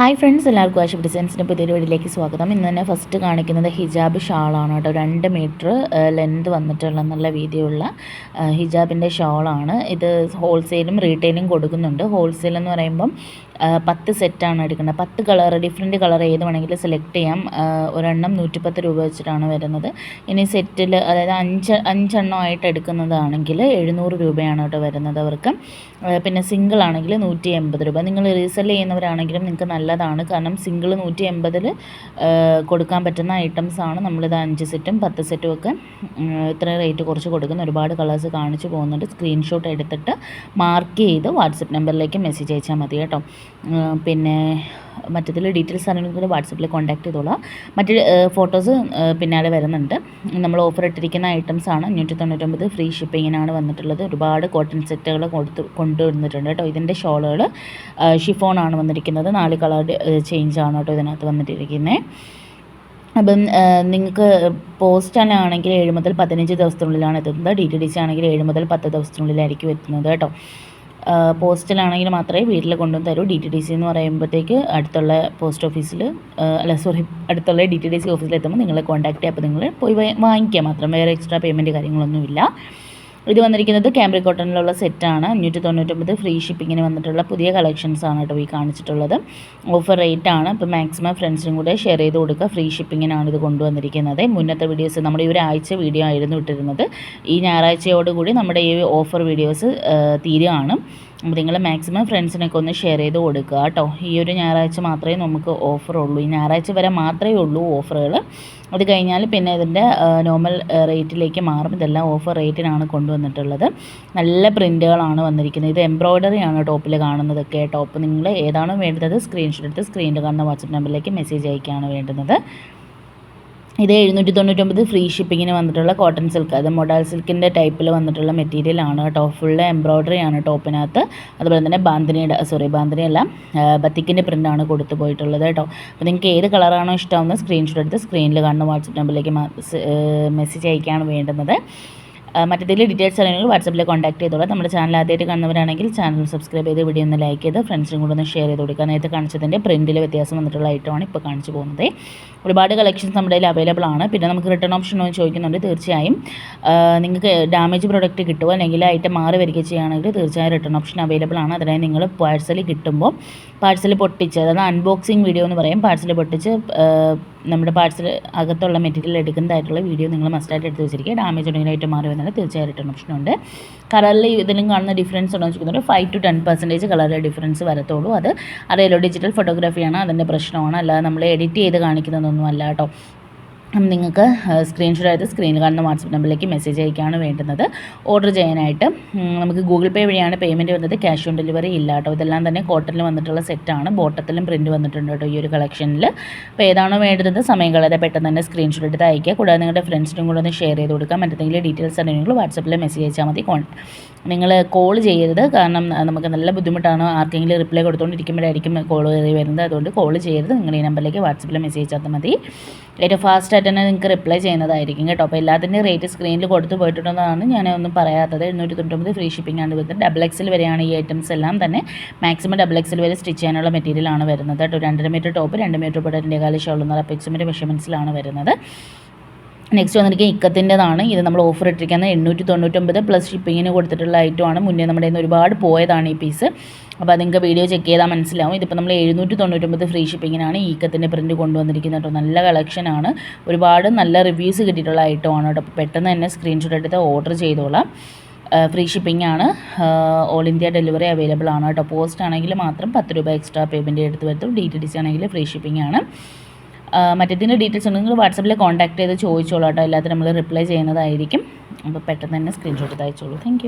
Hi friends, എല്ലാവർക്കും ആശുപത്രി ഡിസൈൻസിൻ്റെ പുതിയൊരു വീഡിയോയിലേക്ക് സ്വാഗതം. ഇന്ന് തന്നെ ഫസ്റ്റ് കാണിക്കുന്നത് ഹിജാബ് ഷാളാണ് കേട്ടോ. 2 മീറ്റർ ലെന്ത് വന്നിട്ടുള്ള നല്ല വീതിയുള്ള ഹിജാബിൻ്റെ ഷാളാണ്. ഇത് ഹോൾസെയിലും റീറ്റെയിലും കൊടുക്കുന്നുണ്ട്. ഹോൾസെയിൽ എന്ന് പറയുമ്പം 10 സെറ്റാണ് എടുക്കുന്നത്. 10 കളർ, ഡിഫറെൻറ്റ് കളർ ഏത് വേണമെങ്കിലും സെലക്ട് ചെയ്യാം. ഒരെണ്ണം 110 രൂപ വെച്ചിട്ടാണ് വരുന്നത്. ഇനി സെറ്റിൽ, അതായത് 5 ആയിട്ട് എടുക്കുന്നതാണെങ്കിൽ 700 രൂപയാണ് കേട്ടോ വരുന്നത് അവർക്ക്. പിന്നെ സിംഗിൾ ആണെങ്കിൽ 180 രൂപ. നിങ്ങൾ റീസെൽ ചെയ്യുന്നവരാണെങ്കിലും നിങ്ങൾക്ക് നല്ലതാണ്. കാരണം സിംഗിൾ 180-ൽ കൊടുക്കാൻ പറ്റുന്ന ഐറ്റംസാണ്. നമ്മളിത് 5 സെറ്റും 10 സെറ്റും ഒക്കെ ഇത്ര റേറ്റ് കുറച്ച് കൊടുക്കുന്ന ഒരുപാട് കളേഴ്സ് കാണിച്ചു പോകുന്നുണ്ട്. സ്ക്രീൻഷോട്ട് എടുത്തിട്ട് മാർക്ക് ചെയ്ത് വാട്സപ്പ് നമ്പറിലേക്ക് മെസ്സേജ് അയച്ചാൽ മതി കേട്ടോ. പിന്നെ മറ്റതിൽ ഡീറ്റെയിൽസ് അറിയണമെങ്കിൽ വാട്സപ്പിൽ കോൺടാക്ട് ചെയ്തോളാം. മറ്റ് ഫോട്ടോസ് പിന്നാലെ വരുന്നുണ്ട്. നമ്മൾ ഓഫർ ഇട്ടിരിക്കുന്ന ഐറ്റംസാണ്. 599 ഫ്രീ ഷിപ്പിങ്ങിനാണ് വന്നിട്ടുള്ളത്. ഒരുപാട് കോട്ടൺ സെറ്റുകൾ കൊണ്ടുവന്നിട്ടുണ്ട് കേട്ടോ. ഇതിൻ്റെ ഷോളുകൾ ഷിഫോണാണ് വന്നിരിക്കുന്നത്. 4 കളർ ചേഞ്ചാണ് കേട്ടോ ഇതിനകത്ത് വന്നിട്ടിരിക്കുന്നത്. അപ്പം നിങ്ങൾക്ക് പോസ്റ്റാണെങ്കിൽ 7 മുതൽ 15 ദിവസത്തിനുള്ളിലാണ് എത്തുന്നത്. DTDC ആണെങ്കിൽ 7 മുതൽ 10 ദിവസത്തിനുള്ളിലായിരിക്കും എത്തുന്നത് കേട്ടോ. പോസ്റ്റലാണെങ്കിൽ മാത്രമേ വീട്ടിൽ കൊണ്ടുവന്ന് തരൂ. DTDC എന്ന് പറയുമ്പോഴത്തേക്ക് അടുത്തുള്ള പോസ്റ്റ് ഓഫീസിൽ അടുത്തുള്ള DTDC ഓഫീസിൽ എത്തുമ്പോൾ നിങ്ങളെ കോൺടാക്ട് ചെയ്യുക. അപ്പോൾ നിങ്ങൾ പോയി വാങ്ങിക്കുക മാത്രം, വേറെ എക്സ്ട്രാ പേയ്മെൻറ്റ് കാര്യങ്ങളൊന്നുമില്ല. ഇത് വന്നിരിക്കുന്നത് ക്യാമ്പ്രിക് കോട്ടണിലുള്ള സെറ്റാണ്. 599 ഫ്രീ ഷിപ്പിങ്ങിന് വന്നിട്ടുള്ള പുതിയ കളക്ഷൻസാണ് കേട്ടോ ഈ കാണിച്ചിട്ടുള്ളത്. ഓഫർ റേറ്റ് ആണ്. ഇപ്പോൾ മാക്സിമം ഫ്രണ്ട്സിനും കൂടെ ഷെയർ ചെയ്ത് കൊടുക്കുക. ഫ്രീ ഷിപ്പിങ്ങിനാണ് ഇത് കൊണ്ടുവന്നിരിക്കുന്നത്. മുന്നത്തെ വീഡിയോസ് നമ്മുടെ ഈ ഒരാഴ്ച വീഡിയോ ആയിരുന്നു ഇട്ടിരുന്നത്. ഈ ഞായറാഴ്ചയോടുകൂടി നമ്മുടെ ഈ ഓഫർ വീഡിയോസ് തീരുകയാണ്. അപ്പോൾ നിങ്ങൾ മാക്സിമം ഫ്രണ്ട്സിനൊക്കെ ഒന്ന് ഷെയർ ചെയ്ത് കൊടുക്കുക കേട്ടോ. ഈ ഒരു ഞായറാഴ്ച മാത്രമേ നമുക്ക് ഓഫറുള്ളൂ. ഈ ഞായറാഴ്ച വരെ മാത്രമേ ഉള്ളൂ ഓഫറുകൾ. അത് കഴിഞ്ഞാൽ പിന്നെ ഇതിൻ്റെ നോർമൽ റേറ്റിലേക്ക് മാറും. ഇതെല്ലാം ഓഫർ റേറ്റിനാണ് കൊണ്ടുവന്നിട്ടുള്ളത്. നല്ല പ്രിൻറ്റുകളാണ് വന്നിരിക്കുന്നത്. ഇത് എംബ്രോയ്ഡറി ആണ് ടോപ്പിൽ കാണുന്നതൊക്കെ. ടോപ്പ് നിങ്ങൾ ഏതാണോ വേണ്ടത് സ്ക്രീൻഷോട്ട് എടുത്ത് സ്ക്രീനിൽ കാണുന്ന വാട്സപ്പ് നമ്പറിലേക്ക് മെസ്സേജ് അയക്കുകയാണ് വേണ്ടുന്നത്. ഇത് 799 ഫ്രീ ഷിപ്പിങ്ങിന് വന്നിട്ടുള്ള കോട്ടൺ സിൽക്ക്, അത് മൊഡാൽ സിൽക്കിൻ്റെ ടൈപ്പിൽ വന്നിട്ടുള്ള മെറ്റീരിയലാണ് കേട്ടോ. ഫുള്ള് എംബ്രോയ്ഡറി ആണ് ടോപ്പിനകത്ത്. അതുപോലെ തന്നെ ബാന്തിനി അല്ല, ബത്തിക്കിൻ്റെ പ്രിൻ്റാണ് കൊടുത്തു പോയിട്ടുള്ളത് കേട്ടോ. അപ്പോൾ നിങ്ങൾക്ക് ഏത് കളറാണോ ഇഷ്ടമാവുന്നത് സ്ക്രീൻഷോട്ട് എടുത്ത് സ്ക്രീനിൽ കാണുന്ന വാട്സപ്പ് നമ്പറിലേക്ക് മെസ്സേജ് അയക്കുകയാണ് വേണ്ടുന്നത്. മറ്റേതിൽ ഡീറ്റെയിൽസ് അറിയണമെങ്കിൽ വാട്സപ്പിൽ കോൺടാക്ട് ചെയ്തോളാം. നമ്മുടെ ചാനൽ ആദ്യമായിട്ട് കാണുന്നവരാണെങ്കിൽ ചാനൽ സബ്സ്ക്രൈബ് ചെയ്ത് വീഡിയോ ഒന്ന് ലൈക്ക് ചെയ്ത് ഫ്രണ്ട്സിനും കൂടെ ഒന്ന് ഷെയർ ചെയ്ത് കൊടുക്കുക. നേരത്തെ കാണിച്ചതിൻ്റെ പ്രിൻറ്റിൽ വ്യത്യാസം വന്നിട്ടുള്ള ഐറ്റമാണ് ഇപ്പോൾ കാണിച്ചു പോകുന്നത്. ഒരുപാട് കളക്ഷൻസ് നമ്മുടെ കയ്യിൽ അവൈലബിൾ ആണ്. പിന്നെ നമുക്ക് റിട്ടേൺ ഓപ്ഷൻ ചോദിക്കുന്നുണ്ട്. തീർച്ചയായും നിങ്ങൾക്ക് ഡാമേജ് പ്രോഡക്റ്റ് കിട്ടുമോ അല്ലെങ്കിൽ ഐറ്റം മാറി വരികയോ ചെയ്യുകയാണെങ്കിൽ തീർച്ചയായും റിട്ടേൺ ഓപ്ഷൻ അവൈലബിൾ ആണ്. അതിനായി നിങ്ങൾ പാഴ്സൽ കിട്ടുമ്പോൾ പാഴ്സൽ പൊട്ടിച്ച്, അതായത് അൺബോക്സിങ് വീഡിയോ എന്ന് പറയും, പാഴ്സൽ പൊട്ടിച്ച് നമ്മുടെ പാഴ്സൽ അകത്തുള്ള മെറ്റീരിയൽ എടുക്കുന്നതായിട്ടുള്ള വീഡിയോ നിങ്ങൾ മസ്റ്റായിട്ട് എടുത്ത് വെച്ചിരിക്കുക. ഡാമേജ് ഉണ്ടെങ്കിൽ ഐറ്റം മാറി വന്നാൽ തീർച്ചയായും റിട്ടേൺ ഓപ്ഷൻ ഉണ്ട്. കളറിൽ ഇതിലും കാണുന്ന ഡിഫറൻസ് ഉണ്ടോ എന്ന് ചോദിക്കുന്നുണ്ട്. 5 to 10% കളറിൽ ഡിഫറൻസ് വരത്തുള്ളൂ. അത് അറിയാലോ, ഡിജിറ്റൽ ഫോട്ടോഗ്രാഫിയാണ്, അതിൻ്റെ പ്രശ്നമാണ്. അല്ലാതെ നമ്മൾ എഡിറ്റ് ചെയ്ത് കാണിക്കുന്നതൊന്നും അല്ല കേട്ടോ. നിങ്ങൾക്ക് സ്ക്രീൻഷോട്ട് എടുത്ത് സ്ക്രീനിൽ കാണുന്ന വാട്സപ്പ് നമ്പറിലേക്ക് മെസ്സേജ് അയക്കുകയാണ് വേണ്ടുന്നത്. ഓർഡർ ചെയ്യാനായിട്ട് നമുക്ക് ഗൂഗിൾ പേ വഴിയാണ് പേയ്മെൻറ്റ് വന്നത്. ക്യാഷ് ഓൺ ഡെലിവറി ഇല്ല കേട്ടോ. ഇതെല്ലാം തന്നെ കോട്ടണിൽ വന്നിട്ടുള്ള സെറ്റാണ്. ബോട്ടത്തിലും പ്രിൻറ്റ് വന്നിട്ടുണ്ട് കേട്ടോ ഈ ഒരു കളക്ഷനിൽ. അപ്പോൾ ഏതാണോ വേണ്ടത് സമയം കളയാതെ പെട്ടെന്ന് തന്നെ സ്ക്രീൻഷോട്ട് എടുത്ത് അയക്കുക. കൂടാതെ നിങ്ങളുടെ ഫ്രണ്ട്സിനും കൂടെ ഒന്ന് ഷെയർ ചെയ്ത് കൊടുക്കാം. മറ്റെന്തെങ്കിലും ഡീറ്റെയിൽസ് അറിയണമെങ്കിൽ വാട്സപ്പിൽ മെസ്സേജ് അയച്ചാൽ മതി. നിങ്ങൾ കോൾ ചെയ്യരുത്, കാരണം നമുക്ക് നല്ല ബുദ്ധിമുട്ടാണ്. ആർക്കെങ്കിലും റിപ്ലൈ കൊടുത്തുകൊണ്ടിരിക്കുമ്പോഴായിരിക്കും കോൾ കയറി വരുന്നത്. അതുകൊണ്ട് കോൾ ചെയ്യരുത്. നിങ്ങൾ ഈ നമ്പറിലേക്ക് വാട്സപ്പിൽ മെസ്സേജ് അയച്ചാൽ മതി. ഏറ്റവും ഫാസ്റ്റ് ആയിട്ട് തന്നെ നിങ്ങൾക്ക് റിപ്ലൈ ചെയ്യുന്നതായിരിക്കും കേട്ടോ. അപ്പോൾ എല്ലാത്തിൻ്റെയും റേറ്റ് സ്ക്രീനിൽ കൊടുത്ത് പോയിട്ടുണ്ടെന്നാണ് ഞാൻ ഒന്നും പറയാത്തത്. 799 ഫ്രീ ഷിപ്പിംഗ് ആണ് വരുന്നത്. XXL വരെയാണ് ഈ ഐറ്റംസ് എല്ലാം തന്നെ. മാക്സിമം XXL വരെ സ്റ്റിച്ച് ചെയ്യാനുള്ള മെറ്റീരിയലാണ് വരുന്നത് കേട്ടോ. 2.5 മീറ്റർ ടോപ്പ്, 2 മീറ്റർ പൊടൻ്റെ കാല ഷോൾ അപ്രോക്സിമേറ്റ് മെഷർമെൻറ്റ്സിലാണ് വരുന്നത്. നെക്സ്റ്റ് വന്നിരിക്കുക ഇക്കത്തിൻ്റെതാണ്. ഇത് നമ്മൾ ഓഫർ ഇട്ടിരിക്കുന്നത് 899 പ്ലസ് ഷിപ്പിങ്ങിന് കൊടുത്തിട്ടുള്ള ഐറ്റമാണ്. മുന്നേ നമ്മുടെ കയ്യിൽ നിന്ന് ഒരുപാട് പോയതാണ് ഈ പീസ്. അപ്പോൾ അത് നിങ്ങൾക്ക് വീഡിയോ ചെക്ക് ചെയ്താൽ മനസ്സിലാവും. ഇതിപ്പോൾ നമ്മൾ 799 ഫ്രീ ഷിപ്പിങ്ങിനാണ് ഈ ഇക്കത്തിൻ്റെ പ്രിൻറ്റ് കൊണ്ടുവന്നിരിക്കുന്നത് കേട്ടോ. നല്ല കളക്ഷനാണ്. ഒരുപാട് നല്ല റിവ്യൂസ് കിട്ടിയിട്ടുള്ള ഐറ്റമാണ് കേട്ടോ. അപ്പോൾ പെട്ടെന്ന് തന്നെ സ്ക്രീൻഷോട്ട് എടുത്ത് ഓർഡർ ചെയ്തോളാം. ഫ്രീ ഷിപ്പിംഗ് ആണ്. ഓൾ ഇന്ത്യ ഡെലിവറി അവൈലബിൾ ആണ് കേട്ടോ. പോസ്റ്റ് ആണെങ്കിൽ മാത്രം 10 രൂപ എക്സ്ട്രാ പേയ്മെൻറ്റ് എടുത്ത് വരും. DTDC ആണെങ്കിൽ ഫ്രീ ഷിപ്പിംഗ് ആണ്. മറ്റേതിൻ്റെ ഡീറ്റെയിൽസ് ഉണ്ടെങ്കിൽ വാട്സപ്പിൽ കോൺടാക്ട് ചെയ്ത് ചോദിച്ചോളൂ കേട്ടോ. എല്ലാത്തിനും നമ്മൾ റിപ്ലൈ ചെയ്യുന്നതായിരിക്കും. അപ്പോൾ പെട്ടെന്ന് തന്നെ സ്ക്രീൻഷോട്ട് അയച്ചോളൂ. താങ്ക്